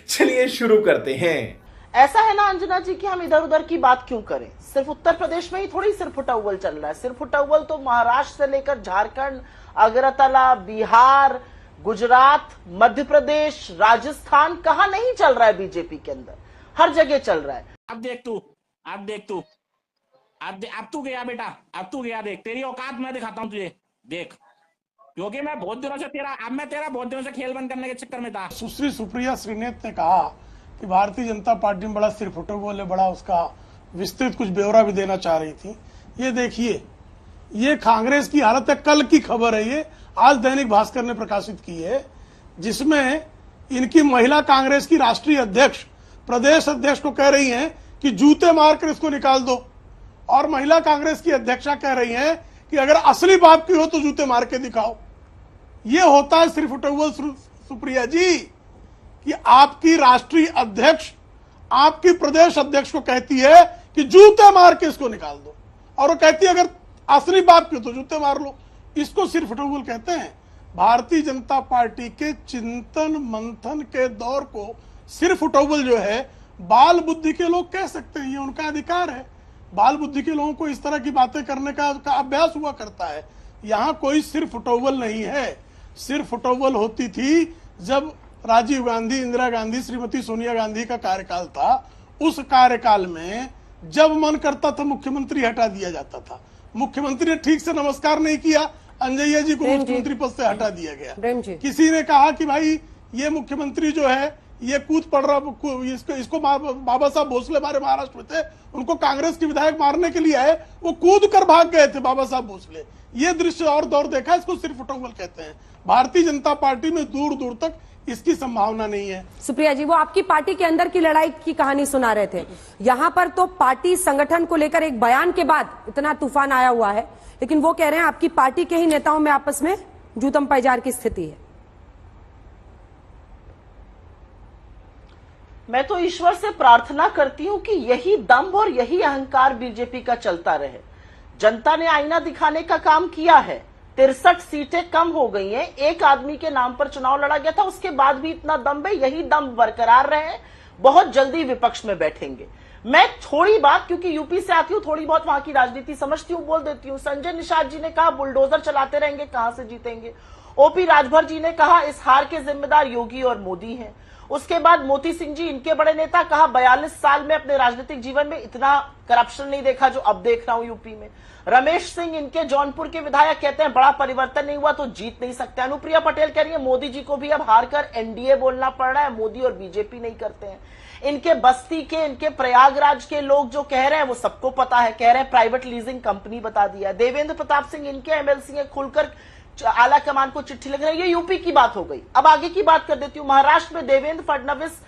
चलिए शुरू करते हैं। ऐसा है ना अंजना जी कि हम इधर उधर की बात क्यों करें। सिर्फ उत्तर प्रदेश में ही थोड़ी सिरफुटा अव्वल चल रहा है। सिरफुटा अव्वल तो महाराष्ट्र से लेकर झारखंड, अगरतला, बिहार, गुजरात, मध्य प्रदेश, राजस्थान, कहां नहीं चल रहा है बीजेपी के अंदर, हर जगह चल रहा है। अब देख तू अब तू गया बेटा, अब तू गया, देख तेरी औकात मैं दिखाता हूं तुझे, देख। क्योंकि मैं बहुत दिनों से तेरा बहुत दिनों से खेल बंद करने के चक्कर में था। सुश्री सुप्रिया श्रीनेत ने कहा कि भारतीय जनता पार्टी में बड़ा सिरफुटबॉल है, बड़ा उसका विस्तृत कुछ ब्यौरा भी देना चाह रही थी। ये देखिए, ये कांग्रेस की हालत है। कल की खबर है, ये आज दैनिक भास्कर ने प्रकाशित की है, जिसमें इनकी महिला कांग्रेस की राष्ट्रीय अध्यक्ष प्रदेश अध्यक्ष को कह रही हैं कि जूते मारकर इसको निकाल दो, और महिला कांग्रेस की अध्यक्षा कह रही हैं कि अगर असली बाप की हो तो जूते मार के दिखाओ। ये होता है सिरफुटबॉल सुप्रिया जी, कि आपकी राष्ट्रीय अध्यक्ष आपकी प्रदेश अध्यक्ष को कहती है कि जूते मार के इसको निकाल दो, और वो कहती है अगर असली बाप की हो तो जूते मार लो। इसको सिरफुटबॉल कहते हैं। भारतीय जनता पार्टी के चिंतन मंथन के दौर को सिरफुटबॉल जो है, बाल बुद्धि के लोग कह सकते हैं, ये उनका अधिकार है। बाल बुद्धि के लोगों को इस तरह की बातें करने का अभ्यास हुआ करता है। यहां कोई सिरफुटबॉल नहीं है। सिरफुटबॉल होती थी जब राजीव गांधी, इंदिरा गांधी, श्रीमती सोनिया गांधी का कार्यकाल था। उस कार्यकाल में जब मन करता था मुख्यमंत्री हटा दिया जाता था। मुख्यमंत्री ने ठीक से नमस्कार नहीं किया, अंजैया जी को मुख्यमंत्री पद से हटा दिया गया। किसी ने कहा कि भाई ये मुख्यमंत्री जो है ये कूद पड़ रहा, इसको बाबा साहब भोसले हमारे महाराष्ट्र में थे, उनको कांग्रेस के विधायक मारने के लिए आए, वो कूद कर भाग गए थे बाबा साहब भोसले। ये दृश्य और दौर देखा, इसको सिरफुटबॉल कहते हैं। भारतीय जनता पार्टी में दूर दूर तक इसकी संभावना नहीं है। सुप्रिया जी, वो आपकी पार्टी के अंदर की लड़ाई की कहानी सुना रहे थे। यहाँ पर तो पार्टी संगठन को लेकर एक बयान के बाद इतना तूफान आया हुआ है, लेकिन वो कह रहे हैं आपकी पार्टी के ही नेताओं में आपस में जूतम पैजार की स्थिति है। मैं तो ईश्वर से प्रार्थना करती हूं कि यही दंभ और यही अहंकार बीजेपी का चलता रहे। जनता ने आईना दिखाने का काम किया है। 63 सीटें कम हो गई हैं, एक आदमी के नाम पर चुनाव लड़ा गया था, उसके बाद भी इतना दम्भ है। यही दम्भ बरकरार रहे, बहुत जल्दी विपक्ष में बैठेंगे। मैं थोड़ी बात, क्योंकि यूपी से आती हूं, थोड़ी बहुत वहां की राजनीति समझती हूं, बोल देती हूं। संजय निषाद जी ने कहा बुलडोजर चलाते रहेंगे, कहां से जीतेंगे। ओपी राजभर जी ने कहा इस हार के जिम्मेदार योगी और मोदी हैं। उसके बाद मोती सिंह जी, इनके बड़े नेता, कहा 42 साल में अपने राजनीतिक जीवन में इतना करप्शन नहीं देखा जो अब देख रहा हूं यूपी में। रमेश सिंह, इनके जौनपुर के विधायक, कहते हैं बड़ा परिवर्तन नहीं हुआ तो जीत नहीं सकते। अनुप्रिया पटेल कह रही है मोदी जी को भी अब हार कर एनडीए बोलना पड़ रहा है, मोदी और बीजेपी नहीं करते हैं। इनके बस्ती के, इनके प्रयागराज के लोग जो कह रहे हैं वो सबको पता है, कह रहे हैं प्राइवेट लीजिंग कंपनी बता दिया। देवेंद्र प्रताप सिंह, इनके एमएलसी हैं, खुलकर आला कमान को चिट्ठी लिख रहे हैं। ये यूपी की बात हो गई। अब आगे की बात कर देती हूँ। महाराष्ट्र में देवेंद्र फडणवीस,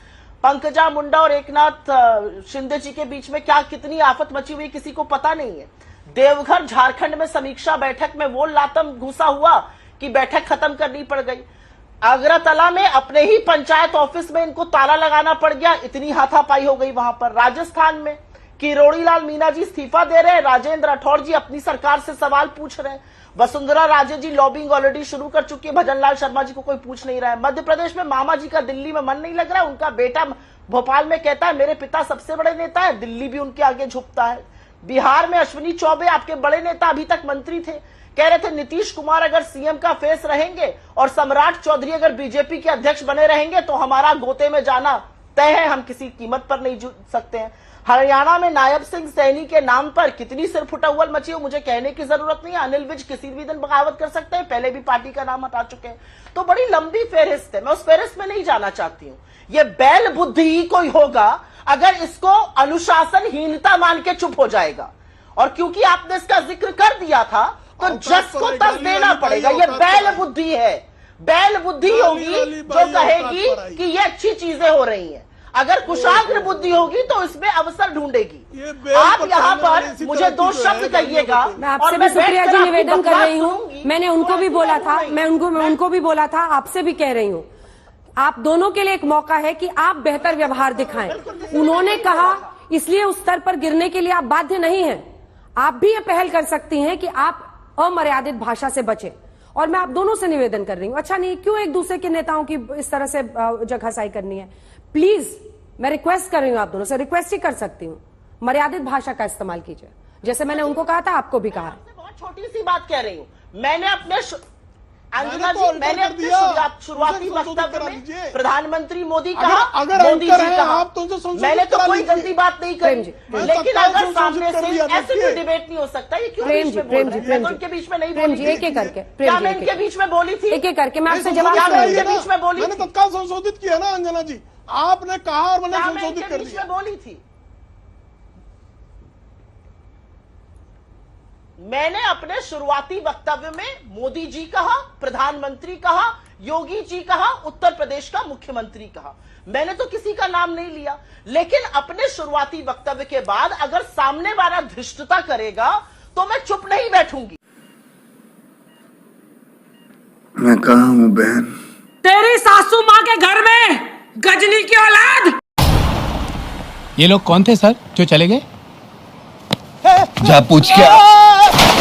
पंकजा मुंडा और एकनाथ शिंदे जी के बीच में क्या कितनी आफत मची हुई किसी को पता नहीं है। देवघर झारखंड में समीक्षा बैठक में वो लातम घुसा हुआ कि बैठक खत्म करनी पड़ गई। अगरतला में अपने ही पंचायत ऑफिस में इनको ताला लगाना पड़ गया, इतनी हाथापाई हो गई वहां पर। राजस्थान में किरोड़ी लाल मीणा जी इस्तीफा दे रहे हैं, राजेंद्र राठौड़ जी अपनी सरकार से सवाल पूछ रहे हैं। वसुंधरा राजे जी लॉबिंग ऑलरेडी शुरू कर चुकी है, भजन लाल शर्मा जी को कोई पूछ नहीं रहा है। मध्य प्रदेश में मामा जी का दिल्ली में मन नहीं लग रहा है, उनका बेटा भोपाल में कहता है मेरे पिता सबसे बड़े नेता है, दिल्ली भी उनके आगे झुकता है। बिहार में अश्विनी चौबे, आपके बड़े नेता, अभी तक मंत्री थे, कह रहे थे नीतीश कुमार अगर सीएम का फेस रहेंगे और सम्राट चौधरी अगर बीजेपी के अध्यक्ष बने रहेंगे तो हमारा गोते में जाना तय है, हम किसी कीमत पर नहीं जुट सकते हैं। हरियाणा में नायब सिंह सैनी के नाम पर कितनी सिरफुटबॉल मची हो मुझे कहने की जरूरत नहीं है। अनिल विज किसी भी दिन बगावत कर सकते हैं, पहले भी पार्टी का नाम हटा चुके हैं। तो बड़ी लंबी फेहरिस्त है, मैं उस फेहरिस्त में नहीं जाना चाहती हूं। ये बैल बुद्धि ही कोई होगा अगर इसको अनुशासनहीनता मान के चुप हो जाएगा। और क्योंकि आपने इसका जिक्र कर दिया था तो जस को तस देना पड़ेगा। ये बैल बुद्धि है, बैल बुद्धि होगी जो कहेगी कि ये अच्छी चीजें हो रही हैं। अगर कुशाग्र बुद्धि होगी तो इसमें अवसर ढूंढेगी। आप यहाँ पर मुझे 2 शब्द कहिएगा। मैं आपसे भी सुप्रिया जी निवेदन कर रही हूँ, मैंने उनको भी बोला था, मैं उनको भी बोला था, आपसे भी कह रही हूँ, आप दोनों के लिए एक मौका है कि आप बेहतर व्यवहार दिखाएं। उन्होंने कहा इसलिए उस स्तर पर गिरने के लिए आप बाध्य नहीं हैं। आप भी ये पहल कर सकती हैं कि आप अमर्यादित भाषा से बचें। और मैं आप दोनों से निवेदन कर रही हूँ, अच्छा नहीं क्यों एक दूसरे के नेताओं की इस तरह से जगहसाई करनी है। प्लीज मैं रिक्वेस्ट कर रही हूं, आप दोनों से रिक्वेस्ट ही कर सकती हूं, मर्यादित भाषा का इस्तेमाल कीजिए, जैसे मैंने उनको कहा था आपको भी कहा। बहुत छोटी सी बात कह रही हूँ मैंने अपने अंजना तो जी अल्टर मैंने कर अपने दिया। शुरुआती उनसे संशोधित वक्तव्य करा में लीजिए। प्रधानमंत्री मोदी कहा, अगर मोदी एंकर जी हैं कहा, आप तो उनसे संशोधित मैंने तो करा कोई लीजिए। गंदी बात नहीं प्रेम करी, जी, लेकिन तत्काल अगर संशोधित सामने कर से दिया, ऐसे देखिए। कोई डिबेट नहीं हो सकता, ये क्यों प्रेम बीच जी, में बोल प्रेम रहे जी, हैं? मैं प्रेम तो जी। उनके बीच में नहीं प्रेम बोली जी, थी। एक एक करके, प्रेम क्या जी, मैं एक इनके एक बीच में बोली थी? एक एक करके मैं आपसे नहीं, जवाब संशोधित क्या मैं दूंगी। इनके कराइए बीच में बोली मैंने थी? तत्काल संशोधित किया ना अंजना जी, आपने कहा और मैंने क्या मैं संशोधित इनके कर बीच दिया। में बोली थी? मैंने अपने शुरुआती वक्तव्य में मोदी जी कहा, प्रधानमंत्री कहा, योगी जी कहा, उत्तर प्रदेश का मुख्यमंत्री कहा, मैंने तो किसी का नाम नहीं लिया। लेकिन अपने शुरुआती वक्तव्य के बाद अगर सामने वाला धृष्टता करेगा तो मैं चुप नहीं बैठूंगी। मैं कहाँ हूँ बहन? तेरी सासू माँ के घर में गजनी की औलाद। ये लोग कौन थे सर जो चले गए? जा पूछ के आ।